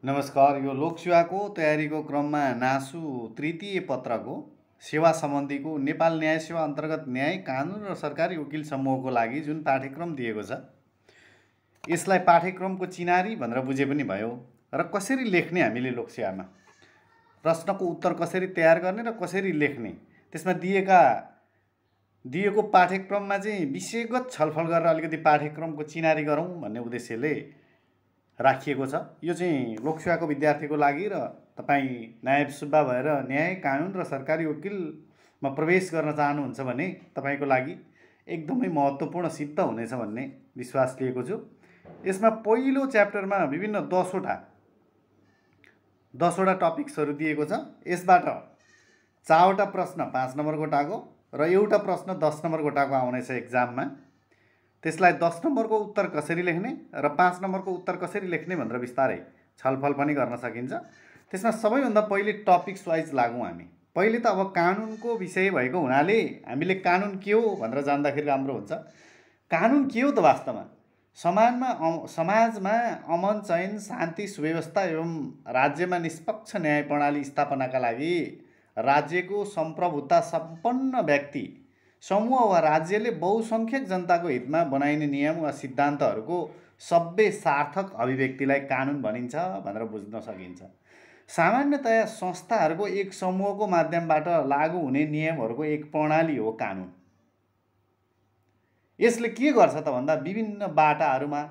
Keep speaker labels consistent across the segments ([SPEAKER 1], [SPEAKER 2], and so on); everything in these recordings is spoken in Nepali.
[SPEAKER 1] नमस्कार। यो लोकसेवाको तयारीको क्रममा नासु तृतीय पत्रको सेवा सम्बन्धीको नेपाल न्याय सेवा अन्तर्गत न्याय कानुन र सरकारी वकिल समूहको लागि जुन पाठ्यक्रम दिएको छ, यसलाई पाठ्यक्रमको चिनारी भनेर बुझे पनि भयो। र कसरी लेख्ने हामीले लोकसेवामा प्रश्नको उत्तर कसरी तयार गर्ने र कसरी लेख्ने, त्यसमा दिएको पाठ्यक्रममा चाहिँ विषयगत छलफल गरेर अलिकति पाठ्यक्रमको चिनारी गरौँ भन्ने उद्देश्यले राखिएको छ। यो चाहिँ लोकसेवाको विद्यार्थीको लागि र तपाईँ नायब सुब्बा भएर न्याय कानुन र सरकारी वकिलमा प्रवेश गर्न चाहनुहुन्छ भने तपाईँको लागि एकदमै महत्त्वपूर्ण सिद्ध हुनेछ भन्ने विश्वास लिएको छु। यसमा पहिलो च्याप्टरमा विभिन्न 10वटा टपिक्सहरू दिएको छ। यसबाट 4वटा प्रश्न 5 नम्बर कोटाको र एउटा प्रश्न 10 नम्बर कोटाको आउनेछ एक्जाममा। त्यसलाई 10 नम्बरको उत्तर कसरी लेख्ने र 5 नम्बरको उत्तर कसरी लेख्ने भनेर बिस्तारै छलफल पनि गर्न सकिन्छ। त्यसमा सबैभन्दा पहिले टपिक्स वाइज लागौँ हामी। पहिले त अब कानुनको विषय भएको हुनाले हामीले कानुन के हो भनेर जान्दाखेरि राम्रो हुन्छ। कानुन के हो त वास्तवमा? समाजमा अमन चयन शान्ति सुव्यवस्था एवं राज्यमा निष्पक्ष न्याय प्रणाली स्थापनाका लागि राज्यको सम्प्रभुता सम्पन्न व्यक्ति समूह वा राज्यले बहुसङ्ख्यक जनताको हितमा बनाइने नियम वा सिद्धान्तहरूको सभ्य सार्थक अभिव्यक्तिलाई कानुन भनिन्छ भनेर बुझ्न सकिन्छ। सामान्यतया संस्थाहरूको एक समूहको माध्यमबाट लागू हुने नियमहरूको एक प्रणाली हो कानुन। यसले के गर्छ त भन्दा विभिन्न बाटाहरूमा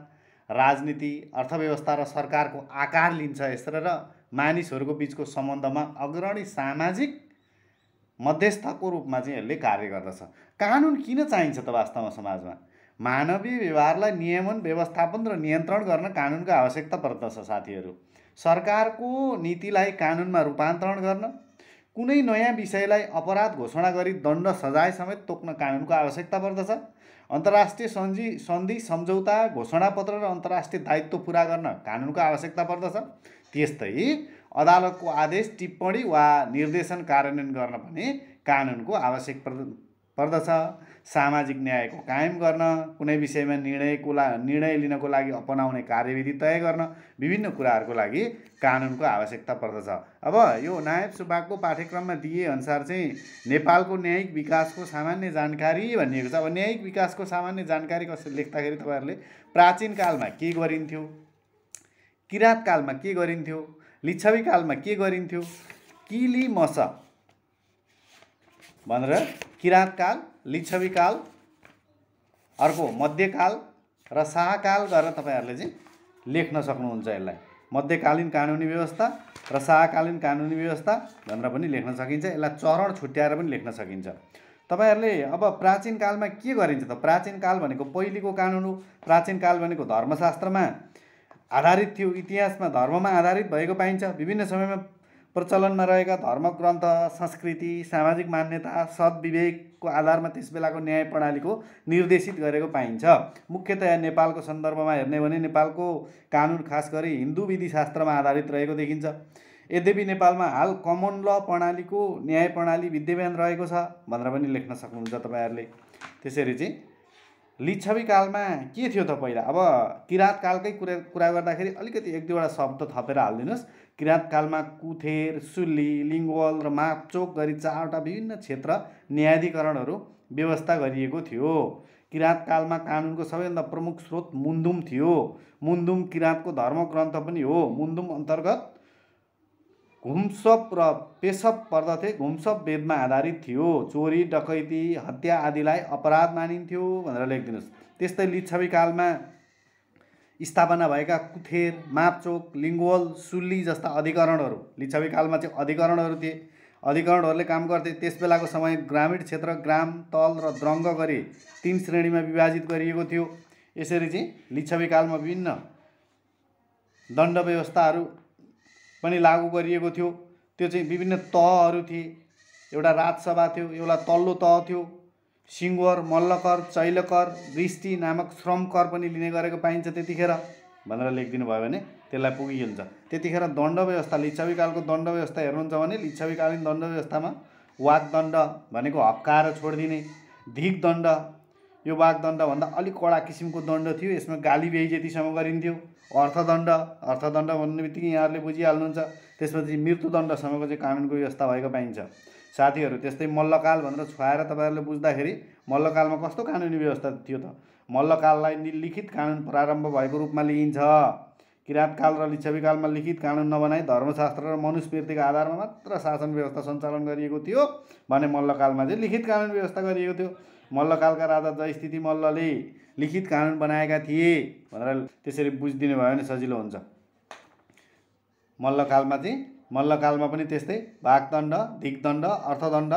[SPEAKER 1] राजनीति, अर्थव्यवस्था र सरकारको आकार लिन्छ। र मानिसहरूको बीचको सम्बन्धमा अग्रणी सामाजिक मध्यस्थको रूपमा चाहिँ यसले कार्य गर्दछ। कानुन किन चाहिन्छ त वास्तवमा समाजमा? मानवीय व्यवहारलाई नियमन, व्यवस्थापन र नियन्त्रण गर्न कानुनको आवश्यकता पर्दछ साथीहरू। सरकारको नीतिलाई कानुनमा रूपान्तरण गर्न, कुनै नयाँ विषयलाई अपराध घोषणा गरी दण्ड सजाय समेत तोक्न कानुनको आवश्यकता पर्दछ। अन्तर्राष्ट्रिय सन्धि, सम्झौता, घोषणापत्र र अन्तर्राष्ट्रिय दायित्व पुरा गर्न कानुनको आवश्यकता पर्दछ। त्यस्तै अदालतको आदेश, टिप्पणी वा निर्देशन कार्यान्वयन गर्न पनि कानुनको आवश्यक पर्दछ। सामाजिक न्यायको कायम गर्न, कुनै विषयमा निर्णय लिनको लागि अपनाउने कार्यविधि तय गर्न, विभिन्न कुराहरूको लागि कानुनको आवश्यकता पर्दछ। अब यो नायब सुब्बाको पाठ्यक्रममा दिए अनुसार चाहिँ नेपालको न्यायिक विकासको सामान्य जानकारी भनिएको छ। अब न्यायिक विकासको सामान्य जानकारी कसरी लेख्दाखेरि तपाईँहरूले प्राचीन कालमा के गरिन्थ्यो, किराँत कालमा के गरिन्थ्यो, लिच्छवी कालमा के गरिन्थ्यो, किली मस भनेर किराँत काल, लिच्छवी काल, अर्को मध्यकाल र शाहकाल गरेर तपाईँहरूले चाहिँ लेख्न सक्नुहुन्छ। यसलाई मध्यकालीन कानुनी व्यवस्था र शाहकालीन कानुनी व्यवस्था भनेर पनि लेख्न सकिन्छ। यसलाई चरण छुट्याएर पनि लेख्न सकिन्छ। तपाईँहरूले अब प्राचीन कालमा के गरिन्छ त? प्राचीन काल भनेको पहिलेको कानुन हो। प्राचीन काल भनेको धर्मशास्त्रमा आधारित थियो, इतिहासमा धर्ममा आधारित भएको पाइन्छ। विभिन्न समयमा प्रचलनमा रहेका धर्मग्रन्थ, संस्कृति, सामाजिक मान्यता, सद्विवेकको आधारमा त्यस बेलाको न्याय प्रणालीको निर्देशित गरेको पाइन्छ। मुख्यतया नेपालको सन्दर्भमा हेर्ने भने नेपालको कानुन खास गरी हिन्दू विधिशास्त्रमा आधारित रहेको देखिन्छ। यद्यपि नेपालमा हाल कमन ल प्रणालीको न्याय प्रणाली विद्यमान रहेको छ भनेर पनि लेख्न सक्नुहुन्छ तपाईँहरूले। त्यसरी चाहिँ लिच्छवी कालमा के थियो त पहिला? अब किराँत कालकै कुरा गर्दाखेरि अलिकति 1-2वटा शब्द थपेर हालिदिनुहोस्। किराँत कालमा कुथेर, सुल्ली, लिङ्गवल र मापचोक गरी 4वटा विभिन्न क्षेत्र न्यायाधिकरणहरू व्यवस्था गरिएको थियो। किराँत कालमा कानुनको सबैभन्दा प्रमुख स्रोत मुन्दुम थियो। मुन्दुम किराँतको धर्मग्रन्थ पनि हो। मुन्दुम अन्तर्गत घुम्सप र पेसप पर्दथे। घुम्सप वेदमा आधारित थियो। चोरी, डकैती, हत्या आदिलाई अपराध मानिन्थ्यो भनेर लेखिदिनुहोस्। त्यस्तै लिच्छवी कालमा स्थापना भएका कुथेर, मापचोक, लिङ्गवल, सुल्ली जस्ता अधिकरणहरू, लिच्छवी कालमा चाहिँ अधिकरणहरू थिए। अधिकरणहरूले काम गर्थे। त्यस बेलाको समय ग्रामीण क्षेत्र ग्राम, तल र द्रङ्ग गरी 3 श्रेणीमा विभाजित गरिएको थियो। यसरी चाहिँ लिच्छवी कालमा विभिन्न दण्ड व्यवस्थाहरू पनि लागू गरिएको थियो। त्यो चाहिँ विभिन्न तहहरू थिए। एउटा राजसभा थियो, एउटा तल्लो तह थियो। सिङ्गवर, मल्लकर, चैलकर, दृष्टि नामक श्रम कर पनि लिने गरेको पाइन्छ त्यतिखेर भनेर लेखिदिनु भयो भने त्यसलाई पुगिन्छ। त्यतिखेर दण्ड व्यवस्था, लिच्छवी कालको दण्ड व्यवस्था हेर्नुहुन्छ भने लिच्छवीकालीन दण्ड व्यवस्थामा वागदण्ड भनेको हप्काएर छोडिदिने, धिक दण्ड यो वाग्दण्डभन्दा अलिक कडा किसिमको दण्ड थियो। यसमा गाली बेइज्जतीसम्म गरिन्थ्यो। अर्थदण्ड भन्ने बित्तिकै यहाँहरूले बुझिहाल्नुहुन्छ। त्यसपछि मृत्युदण्डसम्मको चाहिँ कानुनको व्यवस्था भएको पाइन्छ साथीहरू। त्यस्तै मल्लकाल भनेर छुवाएर तपाईँहरूले बुझ्दाखेरि मल्लकालमा कस्तो कानुनी व्यवस्था थियो त? मल्लकाललाई लिखित कानुन प्रारम्भ भएको रूपमा लिइन्छ। किराँतकाल र लिच्छवीकालमा लिखित कानुन नबनाई धर्मशास्त्र र मनुस्मृतिको आधारमा मात्र शासन व्यवस्था सञ्चालन गरिएको थियो भने मल्लकालमा चाहिँ लिखित कानुन व्यवस्था गरिएको थियो। मल्लकालका राजा जयस्थिति मल्लले लिखित कानुन बनाएका थिए भनेर त्यसरी बुझिदिनु भयो भने सजिलो हुन्छ। मल्लकालमा पनि त्यस्तै वाग्दण्ड, दिग्दण्ड, अर्थदण्ड,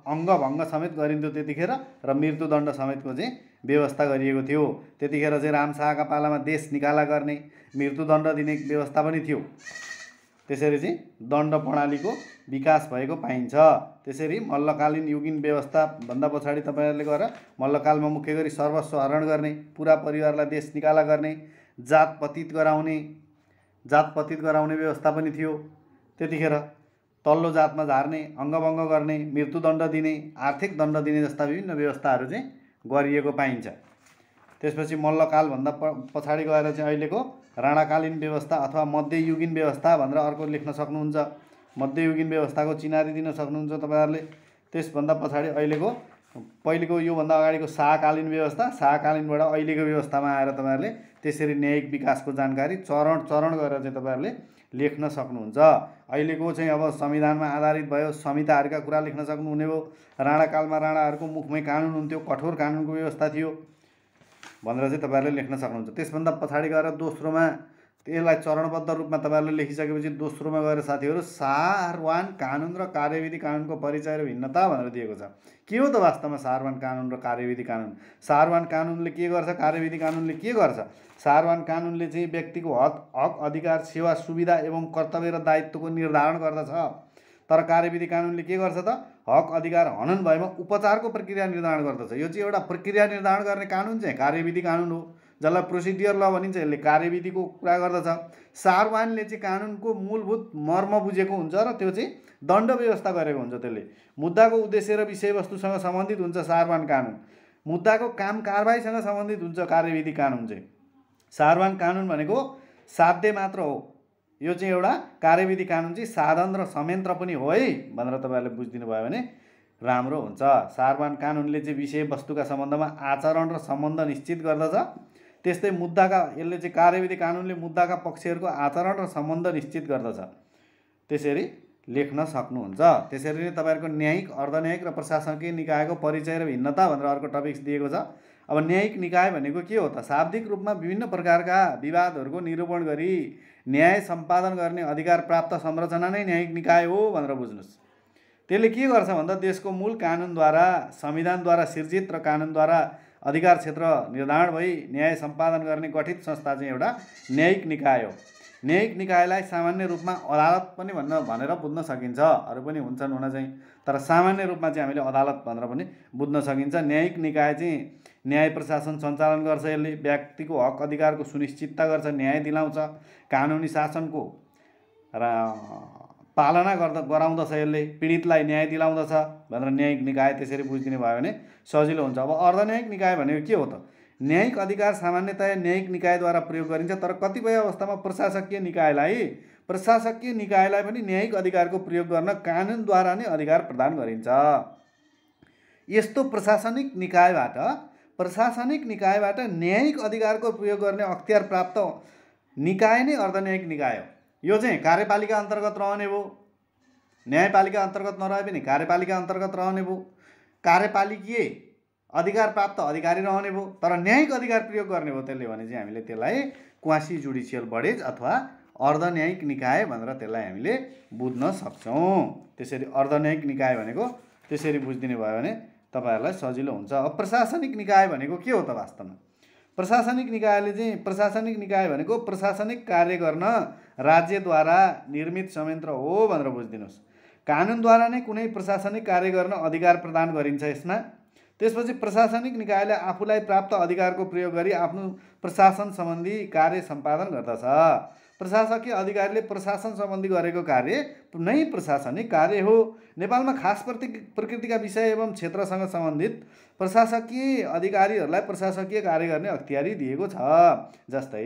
[SPEAKER 1] अङ्गभङ्ग समेत गरिन्थ्यो त्यतिखेर र मृत्युदण्ड समेतको चाहिँ व्यवस्था गरिएको थियो। त्यतिखेर चाहिँ रामशाहका पालामा देश निकाला गर्ने, मृत्युदण्ड दिने व्यवस्था पनि थियो। त्यसरी चाहिँ दण्ड प्रणालीको विकास भएको पाइन्छ। त्यसरी मल्लकालीन युगीन व्यवस्थाभन्दा पछाडि तपाईँहरूले गएर मल्लकालमा मुख्य गरी सर्वस्व हरण गर्ने, पुरा परिवारलाई देश निकाला गर्ने, जात पतित गराउने व्यवस्था पनि थियो। त्यतिखेर तल्लो जातमा झार्ने, अङ्गभङ्ग गर्ने, मृत्युदण्ड दिने, आर्थिक दण्ड दिने जस्ता विभिन्न व्यवस्थाहरू चाहिँ गरिएको पाइन्छ। त्यसपछि मल्लकालभन्दा पछाडि गएर चाहिँ अहिलेको राणाकालीन व्यवस्था अथवा मध्ययुगीन व्यवस्था भनेर अर्को लेख्न सक्नुहुन्छ। मध्ययुगीन व्यवस्थाको चिनारी दिन सक्नुहुन्छ तपाईँहरूले। त्यसभन्दा पछाडि पहिलेको योभन्दा अगाडिको शाहकालीन व्यवस्था, शाहकालीनबाट अहिलेको व्यवस्थामा आएर तपाईँहरूले त्यसरी न्यायिक विकासको जानकारी चरण गरेर चाहिँ तपाईँहरूले लेख्न सक्नुहुन्छ। अहिलेको चाहिँ अब संविधानमा आधारित भयो, संहिताहरूका कुरा लेख्न सक्नुहुने भयो। राणाकालमा राणाहरूको मुखमै कानुन हुन्थ्यो, कठोर कानुनको व्यवस्था थियो भनेर चाहिँ तपाईँहरूले लेख्न सक्नुहुन्छ। त्यसभन्दा पछाडि गएर दोस्रोमा त्यसलाई चरणबद्ध रूपमा तपाईँहरूले लेखिसकेपछि दोस्रोमा गएर साथीहरू सारवान कानुन र कार्यविधि कानुनको परिचय र भिन्नता भनेर दिएको छ। के हो त वास्तवमा सारवान कानुन र कार्यविधि कानुन? सारवान कानुनले के गर्छ, कार्यविधि कानुनले के गर्छ? सारवान कानुनले चाहिँ व्यक्तिको हक अधिकार, सेवा सुविधा एवं कर्तव्य र दायित्वको निर्धारण गर्दछ। तर कार्यविधि कानुनले के गर्छ त? हक अधिकार हनन भएमा उपचारको प्रक्रिया निर्धारण गर्दछ। यो चाहिँ एउटा प्रक्रिया निर्धारण गर्ने कानुन चाहिँ कार्यविधि कानुन हो, जसलाई प्रोसिडियर ल भनिन्छ। यसले कार्यविधिको कुरा गर्दछ। सारवानले चाहिँ कानुनको मूलभूत मर्म बुझेको हुन्छ र त्यो चाहिँ दण्ड व्यवस्था गरेको हुन्छ। त्यसले मुद्दाको उद्देश्य र विषयवस्तुसँग सम्बन्धित हुन्छ सारवान कानुन। मुद्दाको काम कारबाहीसँग सम्बन्धित हुन्छ कार्यविधि कानुन चाहिँ। सारवान कानुन भनेको साध्य मात्र हो। यो चाहिँ एउटा कार्यविधि कानुन चाहिँ साधन र संयन्त्र पनि हो है भनेर तपाईँहरूले बुझिदिनु भयो भने राम्रो हुन्छ। सारवान कानुनले चाहिँ विषयवस्तुका सम्बन्धमा आचरण र सम्बन्ध निश्चित गर्दछ। त्यस्तै यसले चाहिँ कार्यविधि कानुनले मुद्दाका पक्षहरूको आचरण र सम्बन्ध निश्चित गर्दछ। त्यसरी लेख्न सक्नुहुन्छ। त्यसरी नै तपाईँहरूको न्यायिक, अर्धन्यायिक र प्रशासकीय निकायको परिचय र भिन्नता भनेर अर्को टपिक्स दिएको छ। अब न्यायिक निकाय भनेको के हो त? शाब्दिक रूपमा विभिन्न प्रकारका विवादहरूको निरूपण गरी न्याय सम्पादन गर्ने अधिकार प्राप्त संरचना नै न्यायिक निकाय हो भनेर बुझ्नुहोस्। त्यसले के गर्छ भन्दा देशको मूल कानुनद्वारा, संविधानद्वारा सिर्जित र कानुनद्वारा अधिकार क्षेत्र निर्धारण भई न्याय सम्पादन गर्ने गठित संस्था चाहिँ एउटा न्यायिक निकाय हो। न्यायिक निकायलाई सामान्य रूपमा अदालत पनि भनेर बुझ्न सकिन्छ। अरू पनि हुन्छन् हुन चाहिँ, तर सामान्य रूपमा चाहिँ हामीले अदालत भनेर पनि बुझ्न सकिन्छ। न्यायिक निकाय चाहिँ न्याय प्रशासन सञ्चालन गर्छ। यसले व्यक्तिको हक अधिकारको सुनिश्चितता गर्छ, न्याय दिलाउँछ, कानुनी शासनको पालना गराउँदछ। यसले पीडितलाई न्याय दिलाउँदछ भनेर न्यायिक निकाय त्यसरी बुझिदिनु भयो भने सजिलो हुन्छ। अब अर्धन्यायिक निकाय भनेको के हो त? न्यायिक अधिकार सामान्यतया न्यायिक निकायद्वारा प्रयोग गरिन्छ, तर कतिपय अवस्थामा प्रशासकीय निकायलाई पनि न्यायिक अधिकारको प्रयोग गर्न कानुनद्वारा नै अधिकार प्रदान गरिन्छ। यस्तो प्रशासनिक निकायबाट न्यायिक अधिकारको प्रयोग गर्ने अख्तियार प्राप्त निकाय नै अर्धन्यायिक निकाय हो। यो चाहिँ कार्यपालिका अन्तर्गत रहने भयो, न्यायपालिका अन्तर्गत नरहे पनि कार्यपालिका अन्तर्गत रहने भयो, कार्यपालिकीय अधिकार प्राप्त अधिकारी रहने भयो, तर न्यायिक अधिकार प्रयोग गर्ने भयो त्यसले भने चाहिँ हामीले त्यसलाई क्वासी जुडिसियल बडिज अथवा अर्धन्यायिक निकाय भनेर त्यसलाई हामीले बुझ्न सक्छौँ। त्यसरी अर्धन्यायिक निकाय भनेको त्यसरी बुझिदिनु भयो भने तपाईँहरूलाई सजिलो हुन्छ। अब प्रशासनिक निकाय भनेको के हो त वास्तवमा? प्रशासनिक निकाय भनेको प्रशासनिक कार्य गर्न राज्यद्वारा निर्मित संयन्त्र हो भनेर बुझिदिनुहोस्। कानुनद्वारा नै कुनै प्रशासनिक कार्य गर्न अधिकार प्रदान गरिन्छ यसमा। त्यसपछि प्रशासनिक निकायले आफूलाई प्राप्त अधिकारको प्रयोग गरी आफ्नो प्रशासन सम्बन्धी कार्य सम्पादन गर्दछ। प्रशासकीय अधिकारीले प्रशासन सम्बन्धी गरेको कार्य नै प्रशासनिक कार्य हो। नेपालमा खास प्रकृतिका विषय एवं क्षेत्रसँग सम्बन्धित प्रशासकीय अधिकारीहरूलाई प्रशासकीय कार्य गर्ने अख्तियारी दिएको छ। जस्तै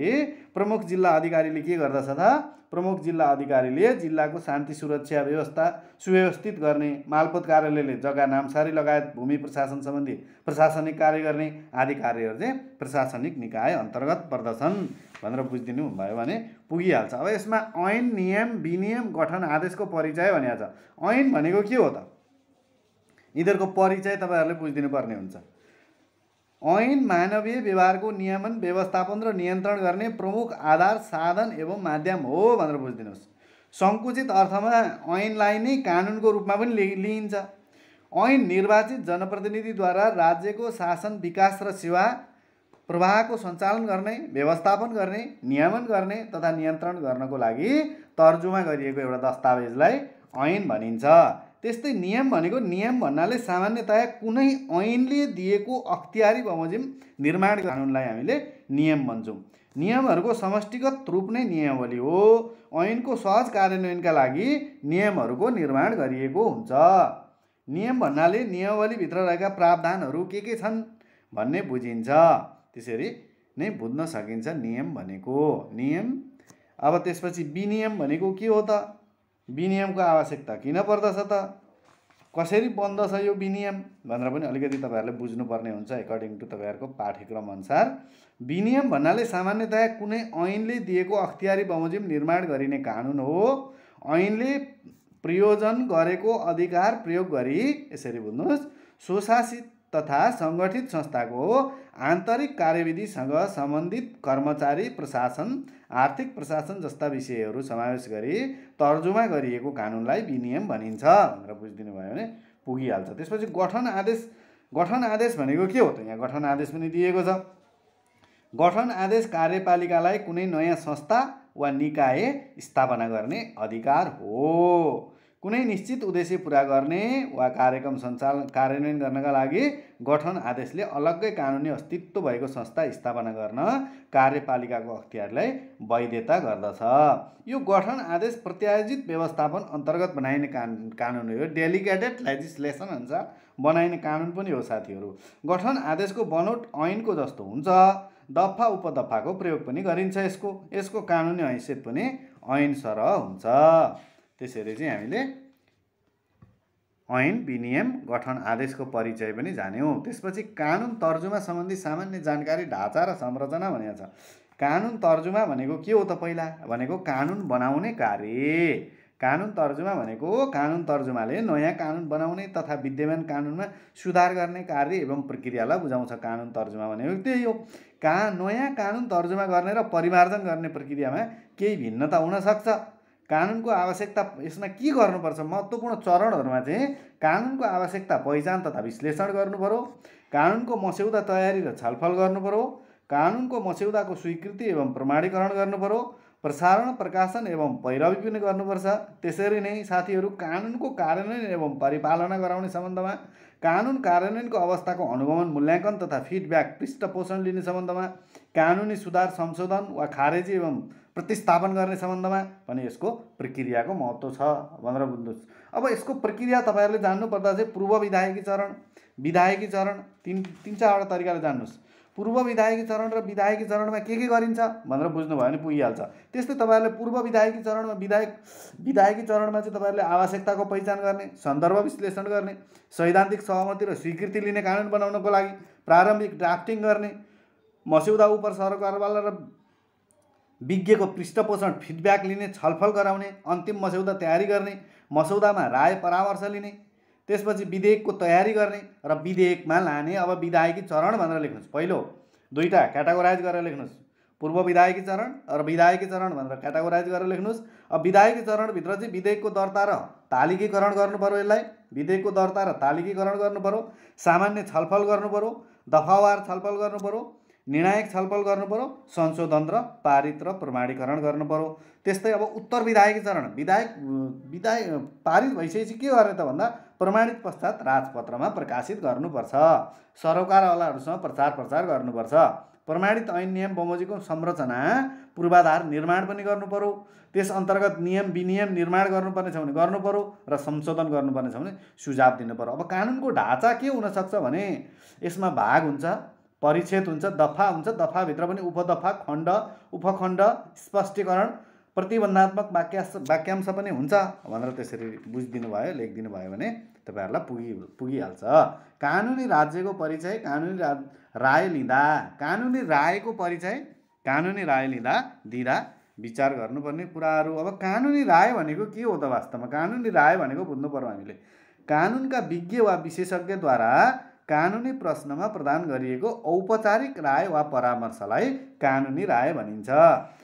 [SPEAKER 1] प्रमुख जिल्ला अधिकारीले के गर्दछ त? प्रमुख जिल्ला अधिकारीले जिल्लाको शान्ति सुरक्षा व्यवस्था सुव्यवस्थित गर्ने, मालपोत कार्यालयले जग्गा नामसारी लगायत भूमि प्रशासन सम्बन्धी प्रशासनिक कार्य गर्ने आदि कार्यहरू चाहिँ प्रशासनिक निकाय अन्तर्गत पर्दछन् भनेर बुझिदिनु भयो भने पुगिहाल्छ। अब यसमा ऐन, नियम, विनियम, गठन, आदेशको परिचय भनेको छ। ऐन भनेको के हो त? यिनीहरूको परिचय तपाईँहरूले बुझिदिनु पर्ने हुन्छ। ऐन मानवीय व्यवहारको नियमन, व्यवस्थापन र नियन्त्रण गर्ने प्रमुख आधार, साधन एवं माध्यम हो भनेर बुझिदिनुहोस्। सङ्कुचित अर्थमा ऐनलाई नै कानुनको रूपमा पनि लिइन्छ। ऐन निर्वाचित जनप्रतिनिधिद्वारा राज्यको शासन, विकास र सेवा प्रवाहको सञ्चालन गर्ने, व्यवस्थापन गर्ने, नियमन गर्ने तथा नियन्त्रण गर्नको लागि तर्जुमा गरिएको एउटा दस्तावेजलाई ऐन भनिन्छ। त्यस्तै नियम भनेको, नियम भन्नाले सामान्यतया कुनै ऐनले दिएको अख्तियारी बमोजिम निर्माण कानुनलाई हामीले नियम भन्छौँ। नियमहरूको समष्टिगत रूप नै नियमावली हो। ऐनको सहज कार्यान्वयनका लागि नियमहरूको निर्माण गरिएको हुन्छ। नियम भन्नाले नियमावलीभित्र रहेका प्रावधानहरू के छन् भन्ने बुझिन्छ। त्यसरी नै बुझ्न सकिन्छ नियम भनेको। नियम। अब त्यसपछि विनियम भनेको के हो त? विनियमको आवश्यकता किन पर्दछ त? कसरी बन्दछ यो विनियम भनेर पनि अलिकति तपाईँहरूले बुझ्नुपर्ने हुन्छ एकर्डिङ टु तपाईँहरूको पाठ्यक्रम अनुसार। विनियम भन्नाले सामान्यतया कुनै ऐनले दिएको अख्तियारी बमोजिम निर्माण गरिने कानुन हो। ऐनले प्रयोजन गरेको अधिकार प्रयोग गरी, यसरी बुझ्नुहोस्, स्वशासित तथा सङ्गठित संस्थाको आन्तरिक कार्यविधिसँग सम्बन्धित कर्मचारी, प्रशासन, आर्थिक प्रशासन जस्ता विषयहरू समावेश गरी तर्जुमा गरिएको कानुनलाई विनियम भनिन्छ भनेर बुझिदिनु भयो भने पुगिहाल्छ। त्यसपछि गठन आदेश। गठन आदेश भनेको के हो त? यहाँ गठन आदेश पनि दिएको छ। गठन आदेश कार्यपालिकालाई कुनै नयाँ संस्था वा निकाय स्थापना गर्ने अधिकार हो। कुनै निश्चित उद्देश्य पुरा गर्ने वा कार्यक्रम कार्यान्वयन गर्नका लागि गठन आदेशले अलग्गै कानुनी अस्तित्व भएको संस्था स्थापना गर्न कार्यपालिकाको अख्तियारलाई वैधता गर्दछ। यो गठन आदेश प्रत्यायोजित व्यवस्थापन अन्तर्गत बनाइने कानुन हो। डेलिगेटेड लेजिस्लेसन अनुसार बनाइने कानुन पनि हो साथीहरू। गठन आदेशको बनोट ऐनको जस्तो हुन्छ। दफा उपदफाको प्रयोग पनि गरिन्छ। यसको कानुनी हैसियत पनि ऐन सरह हुन्छ। त्यसरी चाहिँ हामीले ऐन, विनियम, गठन आदेशको परिचय पनि जान्यौँ। त्यसपछि कानुन तर्जुमा सम्बन्धी सामान्य जानकारी, ढाँचा र संरचना भनेको छ। कानुन तर्जुमा भनेको के हो त? पहिला भनेको कानुन बनाउने कार्य। कानुन तर्जुमा भनेको कानुन तर्जुमाले नयाँ कानुन बनाउने तथा विद्यमान कानुनमा सुधार गर्ने कार्य एवं प्रक्रियालाई बुझाउँछ। कानुन तर्जुमा भनेको त्यही हो। नयाँ कानुन तर्जुमा गर्ने र परिमार्जन गर्ने प्रक्रियामा केही भिन्नता हुनसक्छ। कानुनको आवश्यकता, यसमा के गर्नुपर्छ? महत्त्वपूर्ण चरणहरूमा चाहिँ कानुनको आवश्यकता पहिचान तथा विश्लेषण गर्नुपऱ्यो। कानुनको मस्यौदा तयारी र छलफल गर्नुपऱ्यो। कानुनको मस्यौदाको स्वीकृति एवं प्रमाणीकरण गर्नुपऱ्यो। प्रसारण, प्रकाशन एवं पैरवी पनि गर्नुपर्छ। त्यसरी नै साथीहरू कानुनको कार्यान्वयन एवं परिपालना गराउने सम्बन्धमा, कानुन कार्यान्वयनको अवस्थाको अनुगमन, मूल्याङ्कन तथा फिडब्याक पृष्ठपोषण लिने सम्बन्धमा, कानुनी सुधार, संशोधन वा खारेजी एवं प्रतिस्थापन गर्ने सम्बन्धमा पनि यसको प्रक्रियाको महत्त्व छ भनेर बुझ्नुहोस्। अब यसको प्रक्रिया तपाईँहरूले जान्नुपर्दा चाहिँ पूर्व विधायकी चरण, विधायकी चरण, तीन चारवटा तरिकाले जान्नुहोस्। पूर्व विधायकी चरण र विधायकी चरणमा के गरिन्छ भनेर बुझ्नुभयो भने पुगिहाल्छ। त्यस्तै तपाईँहरूले पूर्व विधायकी चरणमा विधायकी चरणमा चाहिँ तपाईँहरूले आवश्यकताको पहिचान गर्ने, सन्दर्भ विश्लेषण गर्ने, सैद्धान्तिक सहमति र स्वीकृति लिने कानुन बनाउनको लागि प्रारम्भिक ड्राफ्टिङ गर्ने, मस्यौदा उप सरकारवाला र विज्ञको पृष्ठपोषण, फिडब्याक लिने, छलफल गराउने, अन्तिम मस्यौदा तयारी गर्ने, मस्यौदामा राय परामर्श लिने, त्यसपछि विधेयकको तयारी गर्ने र विधेयकमा लाने। अब विधायकी चरण भनेर लेख्नुहोस्। पहिलो दुईटा क्याटेगोराइज गरेर लेख्नुहोस्। पूर्व विधायकी चरण र विधायकी चरण भनेर क्याटेगोराइज गरेर लेख्नुहोस्। अब विधायकी चरणभित्र चाहिँ विधेयकको दर्ता र तालिकीकरण गर्नुपऱ्यो। यसलाई विधेयकको दर्ता र तालिकीकरण गर्नुपऱ्यो। सामान्य छलफल गर्नुपऱ्यो। दफावार छलफल गर्नुपऱ्यो। निर्णायक छलफल गर्नुपऱ्यो। संशोधन र पारित र प्रमाणीकरण गर्नुपऱ्यो। त्यस्तै अब उत्तर विधायकी चरण, विधायक पारित भइसकेपछि के गर्ने त भन्दा प्रमाणित पश्चात राजपत्रमा प्रकाशित गर्नुपर्छ। सरोकारवालाहरूसँग प्रचार गर्नुपर्छ। प्रमाणित ऐन नियम बमोजिमको संरचना पूर्वाधार निर्माण पनि गर्नु पर्यो। त्यस अन्तर्गत नियम विनियम निर्माण गर्नुपर्ने छ भने गर्नु पर्यो र संशोधन गर्नुपर्ने छ भने सुझाव दिनु पर्यो। अब कानुनको ढाँचा के हुनसक्छ भने यसमा भाग हुन्छ, परिच्छेद हुन्छ, दफा हुन्छ, दफाभित्र पनि उपदफा, खण्ड, उपखण्ड, स्पष्टीकरण, प्रतिबन्धात्मक वाक्यांश पनि हुन्छ भनेर त्यसरी बुझिदिनु भयो, लेखिदिनु भयो भने तपाईहरुलाई पुगिहाल्छ। कानुनी राज्यको परिचय, कानुनी राय लिँदा, कानुनी रायको परिचय, कानुनी राय दिँदा विचार गर्नुपर्ने कुराहरू। अब कानुनी राय भनेको के हो त वास्तवमा? कानुनी राय भनेको बुझ्नु पर्यो हामीले। कानुनका विज्ञ वा विशेषज्ञद्वारा कानुनी प्रश्नमा प्रदान गरिएको औपचारिक राय वा परामर्शलाई कानुनी राय भनिन्छ।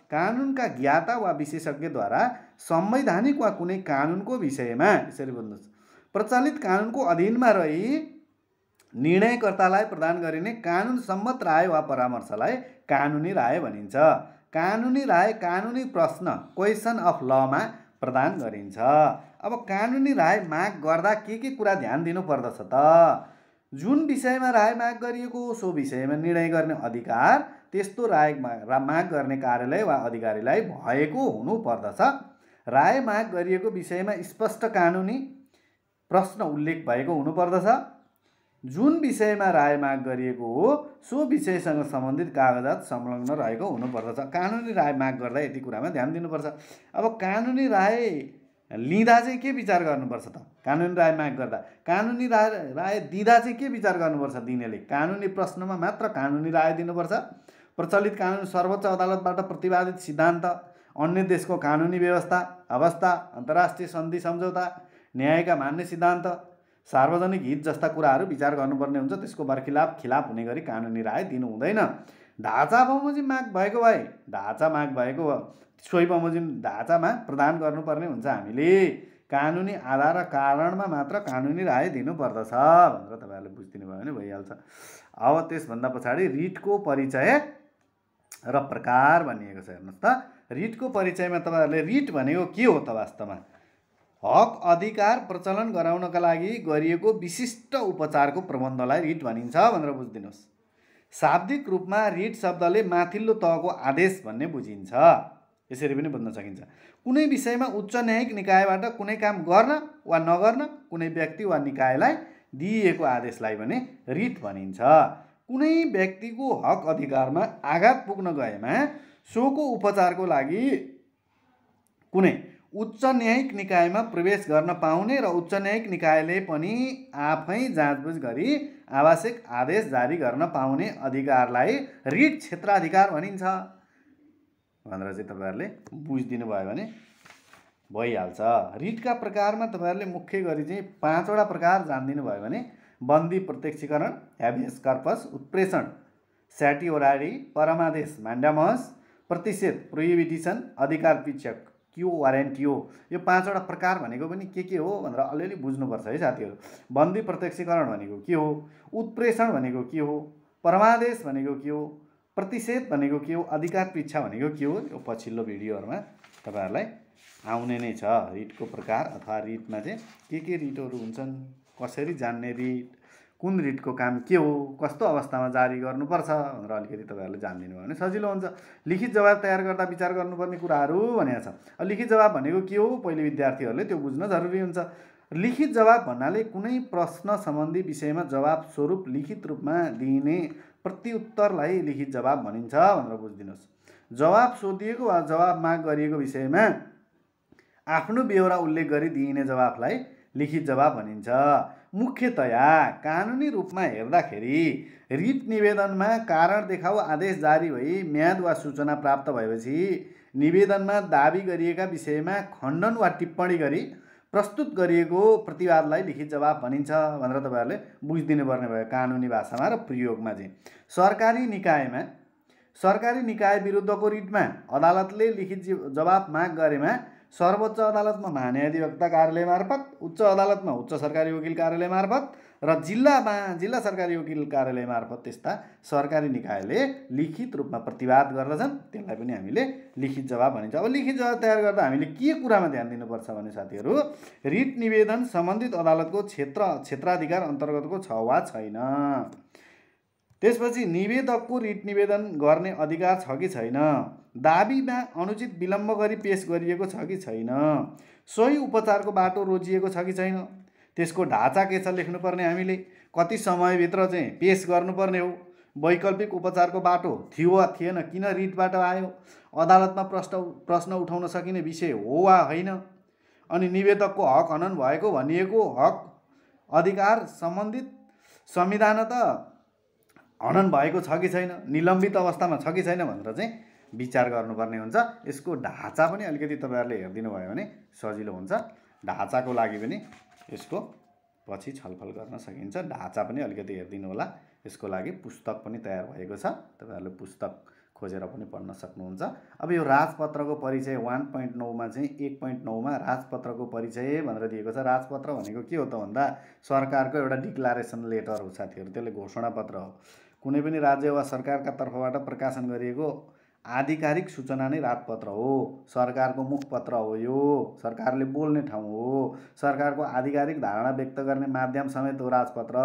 [SPEAKER 1] कानुनका ज्ञाता वा विशेषज्ञद्वारा संवैधानिक वा कुनै कानुनको विषयमा, यसरी बुझ्नुहोस्, प्रचलित कानुनको अधीनमा रही निर्णयकर्तालाई प्रदान गरिने कानुन सम्मत राय वा परामर्शलाई कानुनी राय भनिन्छ। कानुनी राय कानुनी प्रश्न, क्वेसन अफ लमा प्रदान गरिन्छ। अब कानुनी राय माग गर्दा के कुरा ध्यान दिनु पर्दछ त? जुन विषयमा राय माग गरिएको सो विषयमा निर्णय गर्ने अधिकार त्यस्तो राय माग गर्ने कार्यालय वा अधिकारीलाई भएको हुनु पर्दछ। राय माग गरिएको विषयमा स्पष्ट कानुनी प्रश्न उल्लेख भएको हुनु पर्दछ। जुन विषयमा राय माग गरिएको हो सो विषयसँग सम्बन्धित कागजात संलग्न रहेको हुनु पर्दछ। कानुनी राय माग गर्दा यति कुरामा ध्यान दिनुपर्छ। अब कानुनी राय लिँदा चाहिँ के विचार गर्नुपर्छ त? कानुनी राय माग गर्दा, कानुनी राय दिँदा चाहिँ के विचार गर्नुपर्छ? दिनेले कानुनी प्रश्नमा मात्र कानुनी राय दिनुपर्छ। प्रचलित कानुन, सर्वोच्च अदालतबाट प्रतिपादित सिद्धान्त, अन्य देशको कानुनी व्यवस्था अवस्था, अन्तर्राष्ट्रिय सन्धि सम्झौता, न्यायका मान्य सिद्धान्त, सार्वजनिक हित जस्ता कुराहरू विचार गर्नुपर्ने हुन्छ। त्यसको बरखिलाफ खिलाफ हुने गरी कानुनी राय दिनु हुँदैन। ढाँचा बमोजिम माग भएको भए, ढाँचा माग भएको सोही बमोजिम ढाँचामा प्रदान गर्नुपर्ने हुन्छ। हामीले कानुनी आधार र कारणमा मात्र कानुनी राय दिनुपर्दछ भनेर तपाईँहरूले बुझिदिनु भयो भने भइहाल्छ। अब त्यसभन्दा पछाडि रिटको परिचय र प्रकार भनिएको छ। हेर्नुहोस् त, रिटको परिचयमा तपाईँहरूले रिट भनेको के हो त? वास्तवमा हक अधिकार प्रचलन गराउनका लागि गरिएको विशिष्ट उपचारको प्रबन्धलाई रिट भनिन्छ भनेर बुझिदिनुहोस्। शाब्दिक रूपमा रिट शब्दले माथिल्लो तहको आदेश भन्ने बुझिन्छ। यसरी पनि बुझ्न सकिन्छ। कुनै विषयमा उच्च न्यायिक निकायबाट कुनै काम गर्न वा नगर्न कुनै व्यक्ति वा निकायलाई दिइएको आदेशलाई भने रिट भनिन्छ। कुनै व्यक्तिको हक अधिकारमा आघात पुग्न गएमा सोको उपचारको लागि कुनै उच्च न्यायिक निकायमा प्रवेश गर्न पाउने र उच्च न्यायिक निकायले पनि आफै जाँचबुझ गरी आवश्यक आदेश जारी गर्न पाउने अधिकारलाई रिट क्षेत्राधिकार भनिन्छ भनेर चाहिँ तपाईँहरूले बुझिदिनु भयो भने भइहाल्छ। रिटका प्रकारमा तपाईँहरूले मुख्य गरी चाहिँ 5वटा प्रकार जानिदिनु भयो भने बन्दी प्रत्यक्षीकरण, ह्याबियस कर्पस, उत्प्रेषण, स्याटिओरारी, परमादेश, मान्डामस, प्रतिषेध, प्रोहिबिटिसन, अधिकार पीक्षक, क्यू वारेन्टियो। यो 5वटा प्रकार भनेको पनि के हो भनेर अलिअलि बुझ्नुपर्छ है साथीहरू। बन्दी प्रत्यक्षीकरण भनेको के हो, उत्प्रेषण भनेको के हो, परमादेश भनेको के हो, प्रतिषेध भनेको के हो, अधिकार पीक्षा भनेको के हो, यो पछिल्लो भिडियोहरूमा तपाईँहरूलाई आउने नै छ। रिटको प्रकार अथवा रिटमा चाहिँ के रिटहरू हुन्छन्, कसरी जान्ने रिट, कुन रिटको काम के हो, कस्तो अवस्थामा जारी गर्नुपर्छ भनेर अलिकति तपाईँहरूले जानिदिनु भयो भने सजिलो हुन्छ। लिखित जवाब तयार गर्दा विचार गर्नुपर्ने कुराहरू भनेको छ। लिखित जवाब भनेको के हो पहिले विद्यार्थीहरूले त्यो बुझ्न जरुरी हुन्छ। लिखित जवाब भन्नाले कुनै प्रश्न सम्बन्धी विषयमा जवाब स्वरूप लिखित रूपमा दिइने प्रत्युत्तरलाई लिखित जवाब भनिन्छ भनेर बुझिदिनुहोस्। जवाब सोधिएको वा जवाब माग गरिएको विषयमा आफ्नो बेहोरा उल्लेख गरी दिइने जवाफलाई लिखित जवाब भनिन्छ। मुख्यतया कानुनी रूपमा हेर्दाखेरि रिट निवेदनमा कारण देखाऊ आदेश जारी भई म्याद वा सूचना प्राप्त भएपछि निवेदनमा दाबी गरिएका विषयमा खण्डन वा टिप्पणी गरी प्रस्तुत गरिएको प्रतिवादलाई लिखित जवाब भनिन्छ भनेर तपाईँहरूले बुझिदिनु पर्ने भयो कानुनी भाषामा र प्रयोगमा चाहिँ। सरकारी निकाय विरुद्धको रिटमा अदालतले लिखित जवाब माग गरेमा सर्वोच्च अदालतमा महान्यायाधिवक्ता कार्यालय मार्फत, उच्च अदालतमा उच्च सरकारी वकिल कार्यालय मार्फत र जिल्लामा जिल्ला सरकारी वकिल कार्यालय मार्फत त्यस्ता सरकारी निकायले लिखित रूपमा प्रतिवाद गर्दछन्। त्यसलाई पनि हामीले लिखित जवाब भनिन्छ। अब लिखित जवाब तयार गर्दा हामीले के कुरामा ध्यान दिनुपर्छ भने साथीहरू, रिट निवेदन सम्बन्धित अदालतको क्षेत्राधिकार अन्तर्गतको छ वा छैन, त्यसपछि निवेदकको रिट निवेदन गर्ने अधिकार छ कि छैन, दाबीमा अनुचित विलम्ब गरी पेश गरिएको छ कि छैन, सोही उपचारको बाटो रोजिएको छ कि छैन, त्यसको ढाँचा के छ लेख्नुपर्ने, हामीले कति समयभित्र चाहिँ पेश गर्नुपर्ने हो, वैकल्पिक उपचारको बाटो थियो वा थिएन, किन रिटबाट आयो, अदालतमा प्रश्न उठाउन सकिने विषय हो वा होइन, अनि निवेदकको हक हनन भएको भनिएको हक अधिकार सम्बन्धित संविधान त हनन भएको छ कि छैन, निलम्बित अवस्थामा छ कि छैन भनेर चाहिँ विचार गर्नुपर्ने हुन्छ। यसको ढाँचा पनि अलिकति तपाईँहरूले हेरिदिनु भयो भने सजिलो हुन्छ। ढाँचाको लागि पनि यसको पछि छलफल गर्न सकिन्छ। ढाँचा पनि अलिकति हेरिदिनु होला। यसको लागि पुस्तक पनि तयार भएको छ, तपाईँहरूले पुस्तक खोजेर पनि पढ्न सक्नुहुन्छ। अब यो राजपत्रको परिचय 1.9 मा चाहिँ 1.9 मा राजपत्रको परिचय भनेर दिएको छ। राजपत्र भनेको के हो त भन्दा सरकारको एउटा डिक्लारेसन लेटर हो साथीहरू, त्यसले घोषणापत्र हो। कुनै पनि राज्य वा सरकारका तर्फबाट प्रकाशन गरिएको आधिकारिक सूचना नै राजपत्र हो। सरकारको मुखपत्र हो, यो सरकारले बोल्ने ठाउँ हो, सरकारको आधिकारिक धारणा व्यक्त गर्ने माध्यम समेत हो राजपत्र,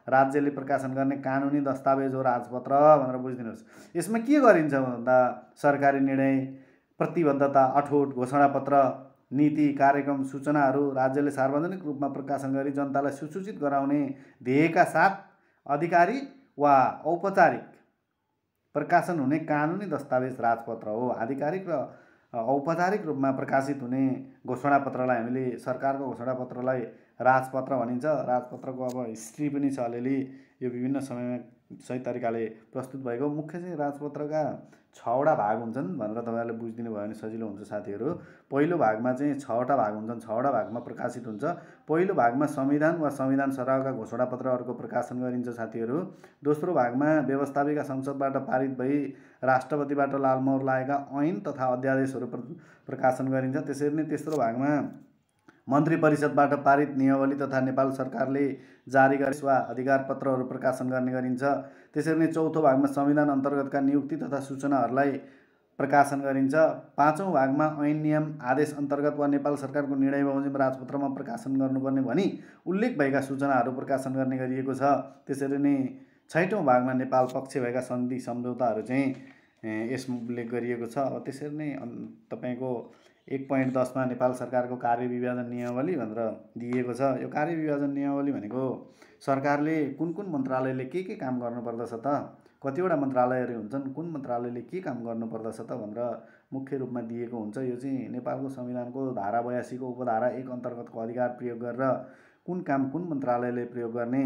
[SPEAKER 1] राज्यले प्रकाशन गर्ने कानुनी दस्तावेज हो राजपत्र भनेर बुझिदिनुहोस्। यसमा के गरिन्छ भन्दा सरकारी निर्णय, प्रतिबद्धता, अठोट, घोषणापत्र, नीति, कार्यक्रम, सूचनाहरू राज्यले सार्वजनिक रूपमा प्रकाशन गरी जनतालाई सुसूचित गराउने ध्येयका साथ आधिकारिक वा औपचारिक प्रकाशन हुने कानुनी दस्तावेज राजपत्र हो। आधिकारिक र औपचारिक रूपमा प्रकाशित हुने घोषणापत्रलाई हामीले सरकारको घोषणापत्रलाई राजपत्र भनिन्छ। राजपत्रको अब हिस्ट्री पनि छ अलिअलि, यो विभिन्न समयमा सही तरिकाले प्रस्तुत भएको। मुख्य चाहिँ राजपत्रका 6वटा भाग हुन्छन् भनेर तपाईँहरूले बुझिदिनु भयो भने सजिलो हुन्छ साथीहरू। पहिलो भागमा चाहिँ 6वटा भाग हुन्छन्, 6वटा भागमा प्रकाशित हुन्छ। पहिलो भागमा संविधान वा संविधान सरकारका घोषणापत्रहरूको प्रकाशन गरिन्छ साथीहरू। दोस्रो भागमा व्यवस्थापिका संसदबाट पारित भई राष्ट्रपतिबाट लालमोहर लागेका ऐन तथा अध्यादेशहरू प्रकाशन गरिन्छ। त्यसरी नै तेस्रो भागमा मन्त्री परिषदबाट पारित नियमावली तथा नेपाल सरकारले जारी गरे वा अधिकार पत्रहरू प्रकाशन गर्ने गरिन्छ। त्यसरी नै चौथो भागमा संविधान अन्तर्गतका नियुक्ति तथा सूचनाहरूलाई प्रकाशन गरिन्छ। पाँचौँ भागमा ऐन नियम आदेश अन्तर्गत वा नेपाल सरकारको निर्णय बमोजिम राजपत्रमा प्रकाशन गर्नुपर्ने भनी उल्लेख भएका सूचनाहरू प्रकाशन गर्ने गरिएको छ। त्यसरी नै छैटौँ भागमा नेपाल पक्ष भएका सन्धि सम्झौताहरू चाहिँ यसमा उल्लेख गरिएको छ। अब त्यसरी नै तपाईँको 1.10 मा नेपाल सरकारको कार्यविभाजन नियमावली भनेर दिएको छ। यो कार्यविभाजन नियमावली भनेको सरकारले कुन कुन मन्त्रालयले के काम गर्नुपर्दछ त, कतिवटा मन्त्रालयहरू हुन्छन्, कुन मन्त्रालयले के काम गर्नुपर्दछ त भनेर मुख्य रूपमा दिएको हुन्छ। यो चाहिँ नेपालको संविधानको धारा 82 को उपधारा 1 अन्तर्गतको अधिकार प्रयोग गरेर कुन काम कुन मन्त्रालयले प्रयोग गर्ने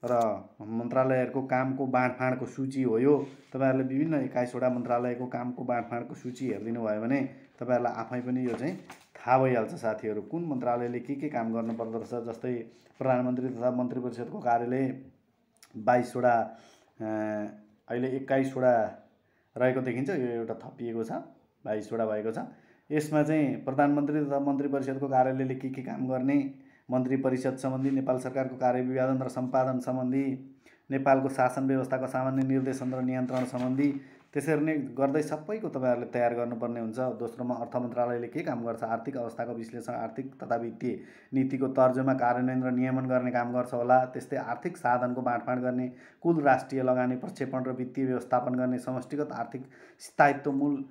[SPEAKER 1] र मन्त्रालयहरूको कामको बाँडफाँडको सूची हो यो। तपाईँहरूले विभिन्न 21वटा मन्त्रालयको कामको बाँडफाँडको सूची हेरिदिनु भयो भने तपाईँहरूलाई आफै पनि यो चाहिँ थाहा भइहाल्छ साथीहरू, कुन मन्त्रालयले के काम गर्नुपर्दछ। जस्तै प्रधानमन्त्री तथा मन्त्री परिषदको कार्यालय 22वटा, अहिले 21वटा रहेको देखिन्छ। यो एउटा थपिएको छ, 22वटा भएको छ। यसमा चाहिँ प्रधानमन्त्री तथा मन्त्री परिषदको कार्यालयले के काम गर्ने, मन्त्री परिषद सम्बन्धी, नेपाल सरकारको कार्यविभाजन र सम्पादन सम्बन्धी, नेपालको शासन व्यवस्थाको सामान्य निर्देशन र नियन्त्रण सम्बन्धी, त्यसरी नै गर्दै सबैको तपाईँहरूले तयार गर्नुपर्ने हुन्छ। दोस्रोमा अर्थ मन्त्रालयले के काम गर्छ, आर्थिक अवस्थाको विश्लेषण, आर्थिक तथा वित्तीय नीतिको तर्जुमा, कार्यान्वयन र नियमन गर्ने काम गर्छ होला। त्यस्तै आर्थिक साधनको बाँडफाँड गर्ने, कुल राष्ट्रिय लगानी, प्रक्षेपण र वित्तीय व्यवस्थापन गर्ने, समष्टिगत आर्थिक स्थायित्व, मूल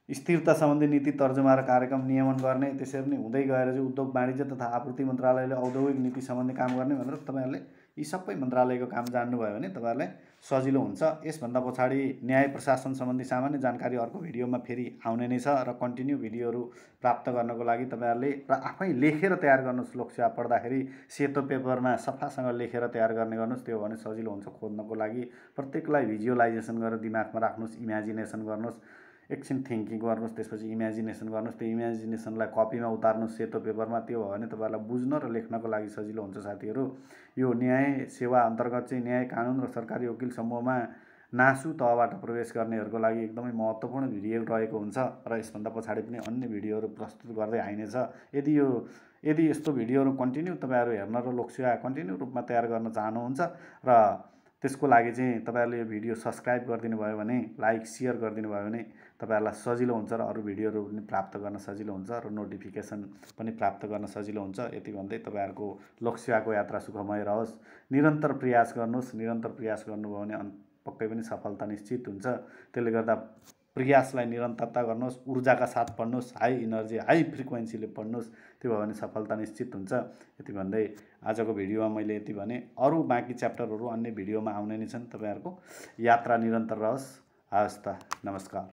[SPEAKER 1] स्थिरता सम्बन्धी नीति तर्जुमा र कार्यक्रम नियमन गर्ने। त्यसरी नै हुँदै गएर चाहिँ उद्योग वाणिज्य तथा आपूर्ति मन्त्रालयले औद्योगिक नीति सम्बन्धी काम गर्ने भनेर तपाईँहरूले यी सबै मन्त्रालयको काम जान्नुभयो भने तपाईँहरूलाई सजिलो हुन्छ। यसभन्दा पछाडि न्याय प्रशासन सम्बन्धी सामान्य जानकारी अर्को भिडियोमा फेरि आउने नै छ र कन्टिन्यू भिडियोहरू प्राप्त गर्नको लागि तपाईँहरूले र आफै लेखेर तयार गर्नुहोस्। लोकसेवा पढ्दाखेरि सेतो पेपरमा सफासँग लेखेर तयार गर्ने गर्नुहोस्, त्यो भने सजिलो हुन्छ खोज्नको लागि। प्रत्येकलाई भिजुअलाइजेसन गरेर दिमागमा राख्नुहोस्, इमेजिनेसन गर्नुहोस्, एकछिन थिङ्किङ गर्नुहोस्, त्यसपछि इमेजिनेसन गर्नुहोस्। त्यो इमेजिनेसनलाई कपीमा उतार्नुहोस् सेतो पेपरमा। त्यो भयो भने तपाईँहरूलाई बुझ्न र लेख्नको लागि सजिलो हुन्छ साथीहरू। यो न्याय सेवा अन्तर्गत चाहिँ न्याय कानुन र सरकारी वकिल समूहमा नासु तहबाट प्रवेश गर्नेहरूको लागि एकदमै महत्त्वपूर्ण भिडियो रहेको हुन्छ र यसभन्दा पछाडि पनि अन्य भिडियोहरू प्रस्तुत गर्दै आइनेछ। यदि यस्तो भिडियोहरू कन्टिन्यू तपाईँहरू हेर्न र लोकसेवा कन्टिन्यू रूपमा तयार गर्न चाहनुहुन्छ र त्यसको लागि चाहिँ तपाईँहरूले यो भिडियो सब्सक्राइब गरिदिनु भयो भने, लाइक सेयर गरिदिनु भयो भने तपाईँहरूलाई सजिलो हुन्छ र अरू भिडियोहरू पनि प्राप्त गर्न सजिलो हुन्छ र नोटिफिकेसन पनि प्राप्त गर्न सजिलो हुन्छ। यति भन्दै तपाईँहरूको लोकसेवाको यात्रा सुखमय रहोस्। निरन्तर प्रयास गर्नुहोस्। निरन्तर प्रयास गर्नुभयो भने पक्कै पनि सफलता निश्चित हुन्छ। त्यसले गर्दा प्रयासलाई निरन्तरता गर्नुहोस्, ऊर्जाका साथ पढ्नुहोस्, हाई इनर्जी हाई फ्रिक्वेन्सीले पढ्नुहोस्। त्यो भयो भने सफलता निश्चित हुन्छ। यति भन्दै आजको भिडियोमा मैले यति भने। अरू बाँकी च्याप्टरहरू अन्य भिडियोमा आउने नै छन्। तपाईँहरूको यात्रा निरन्तर रहोस्। हवस् त, नमस्कार।